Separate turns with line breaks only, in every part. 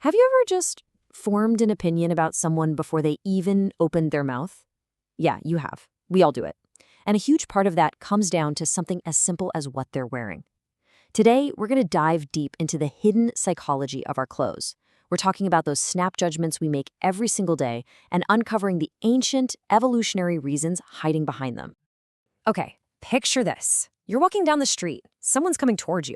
Have you ever just formed an opinion about someone before they even opened their mouth? Yeah, you have. We all do it. And a huge part of that comes down to something as simple as what they're wearing. Today, we're going to dive deep into the hidden psychology of our clothes. We're talking about those snap judgments we make every single day and uncovering the ancient, evolutionary reasons hiding behind them. Okay, picture this. You're walking down the street. Someone's coming towards you.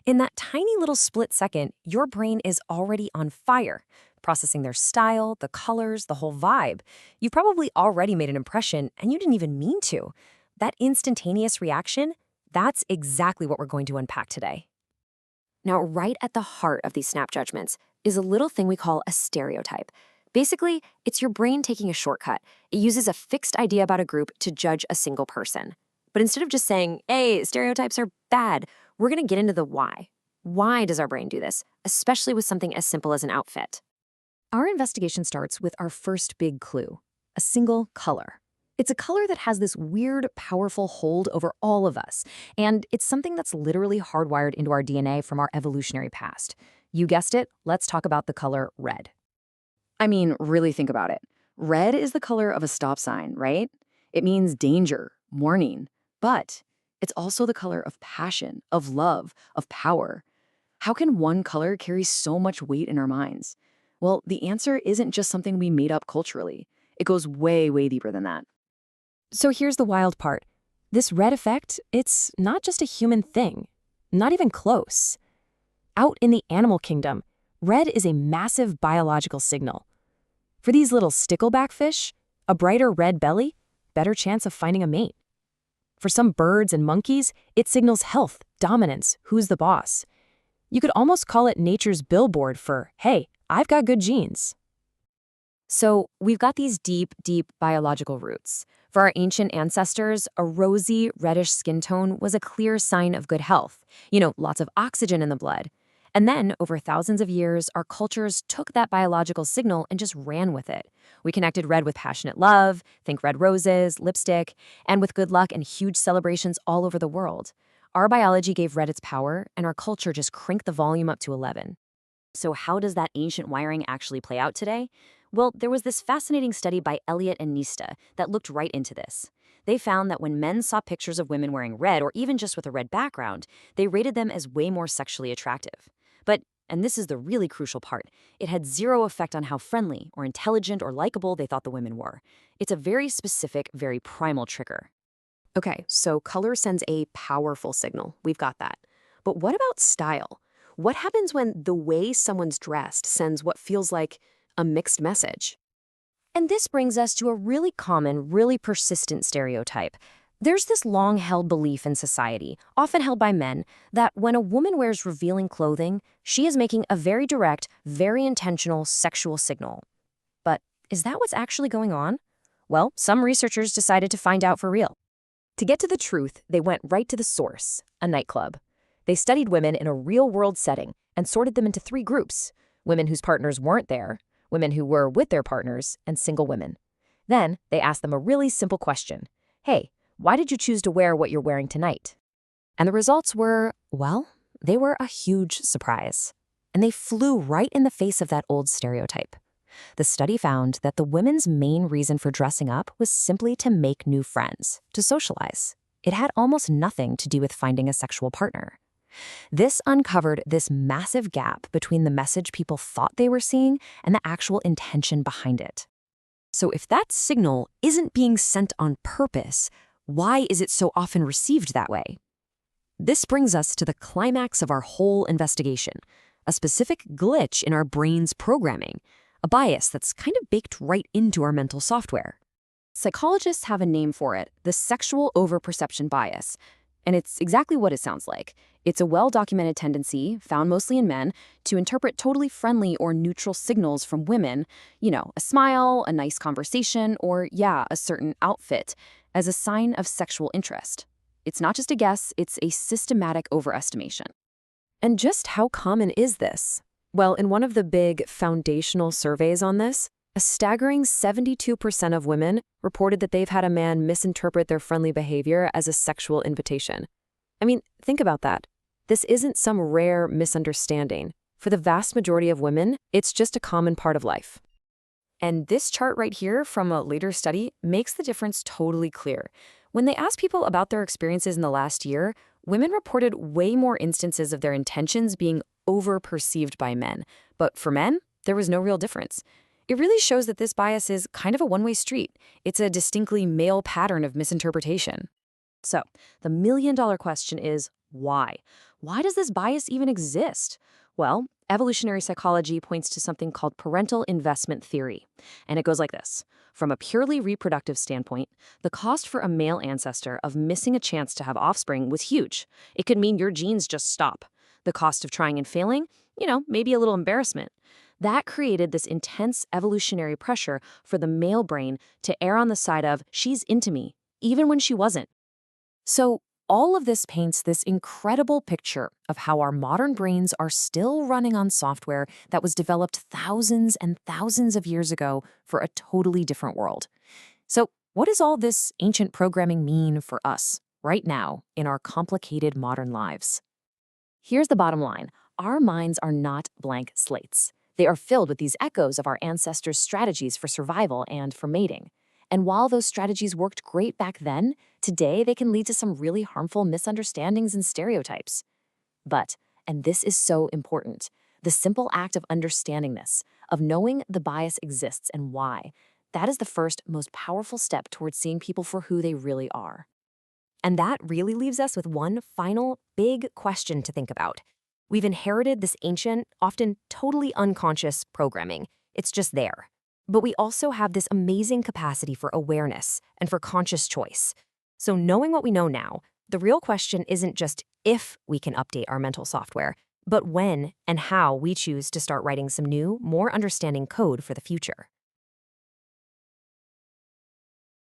In that tiny little split second, your brain is already on fire, processing their style, the colors, the whole vibe. You've probably already made an impression, and you didn't even mean to. That instantaneous reaction, that's exactly what we're going to unpack today. Now, right at the heart of these snap judgments is a little thing we call a stereotype. Basically, it's your brain taking a shortcut. It uses a fixed idea about a group to judge a single person. But instead of just saying, hey, stereotypes are bad, we're going to get into the why. Why does our brain do this, especially with something as simple as an outfit? Our investigation starts with our first big clue, a single color. It's a color that has this weird, powerful hold over all of us, and it's something that's literally hardwired into our DNA from our evolutionary past. You guessed it, let's talk about the color red.
I mean, really think about it. Red is the color of a stop sign, right? It means danger, warning. But it's also the color of passion, of love, of power. How can one color carry so much weight in our minds? Well, the answer isn't just something we made up culturally. It goes way, way deeper than that.
So here's the wild part. This red effect, it's not just a human thing, not even close. Out in the animal kingdom, red is a massive biological signal. For these little stickleback fish, a brighter red belly, better chance of finding a mate. For some birds and monkeys, it signals health, dominance, who's the boss. You could almost call it nature's billboard for, hey, I've got good genes. So we've got these deep, deep biological roots. For our ancient ancestors, a rosy, reddish skin tone was a clear sign of good health. Lots of oxygen in the blood. And then, over thousands of years, our cultures took that biological signal and just ran with it. We connected red with passionate love, think red roses, lipstick, and with good luck and huge celebrations all over the world. Our biology gave red its power, and our culture just cranked the volume up to 11. So how does that ancient wiring actually play out today? Well, there was this fascinating study by Elliot and Nista that looked right into this. They found that when men saw pictures of women wearing red, or even just with a red background, they rated them as way more sexually attractive. But, and this is the really crucial part, it had zero effect on how friendly or intelligent or likable they thought the women were. It's a very specific, very primal trigger. Okay, so color sends a powerful signal. We've got that. But what about style? What happens when the way someone's dressed sends what feels like a mixed message? And this brings us to a really common, really persistent stereotype. There's this long-held belief in society, often held by men, that when a woman wears revealing clothing, she is making a very direct, very intentional sexual signal. But is that what's actually going on? Well, some researchers decided to find out for real. To get to the truth, they went right to the source, a nightclub. They studied women in a real-world setting and sorted them into 3 groups: women whose partners weren't there, women who were with their partners, and single women. Then they asked them a really simple question. Hey, why did you choose to wear what you're wearing tonight? And the results were, well, they were a huge surprise. And they flew right in the face of that old stereotype. The study found that the women's main reason for dressing up was simply to make new friends, to socialize. It had almost nothing to do with finding a sexual partner. This uncovered this massive gap between the message people thought they were seeing and the actual intention behind it. So if that signal isn't being sent on purpose, why is it so often received that way? This brings us to the climax of our whole investigation, a specific glitch in our brain's programming, a bias that's kind of baked right into our mental software. Psychologists have a name for it, the sexual overperception bias, and it's exactly what it sounds like. It's a well-documented tendency, found mostly in men, to interpret totally friendly or neutral signals from women, a smile, a nice conversation, or, a certain outfit, as a sign of sexual interest. It's not just a guess, it's a systematic overestimation. And just how common is this? Well, in one of the big foundational surveys on this, a staggering 72% of women reported that they've had a man misinterpret their friendly behavior as a sexual invitation. I mean, think about that. This isn't some rare misunderstanding. For the vast majority of women, it's just a common part of life. And this chart right here from a later study makes the difference totally clear. When they asked people about their experiences in the last year, women reported way more instances of their intentions being over-perceived by men. But for men, there was no real difference. It really shows that this bias is kind of a one-way street. It's a distinctly male pattern of misinterpretation. So, the million-dollar question is, why? Why does this bias even exist? Well, evolutionary psychology points to something called parental investment theory. And it goes like this. From a purely reproductive standpoint, the cost for a male ancestor of missing a chance to have offspring was huge. It could mean your genes just stop. The cost of trying and failing, maybe a little embarrassment. That created this intense evolutionary pressure for the male brain to err on the side of, she's into me, even when she wasn't. So, all of this paints this incredible picture of how our modern brains are still running on software that was developed thousands and thousands of years ago for a totally different world. So, what does all this ancient programming mean for us right now in our complicated modern lives? Here's the bottom line. Our minds are not blank slates. They are filled with these echoes of our ancestors' strategies for survival and for mating. And while those strategies worked great back then, today they can lead to some really harmful misunderstandings and stereotypes. But, and this is so important, the simple act of understanding this, of knowing the bias exists and why, that is the first, most powerful step towards seeing people for who they really are. And that really leaves us with one final, big question to think about. We've inherited this ancient, often totally unconscious programming. It's just there. But we also have this amazing capacity for awareness and for conscious choice. So knowing what we know now, the real question isn't just if we can update our mental software, but when and how we choose to start writing some new, more understanding code for the future.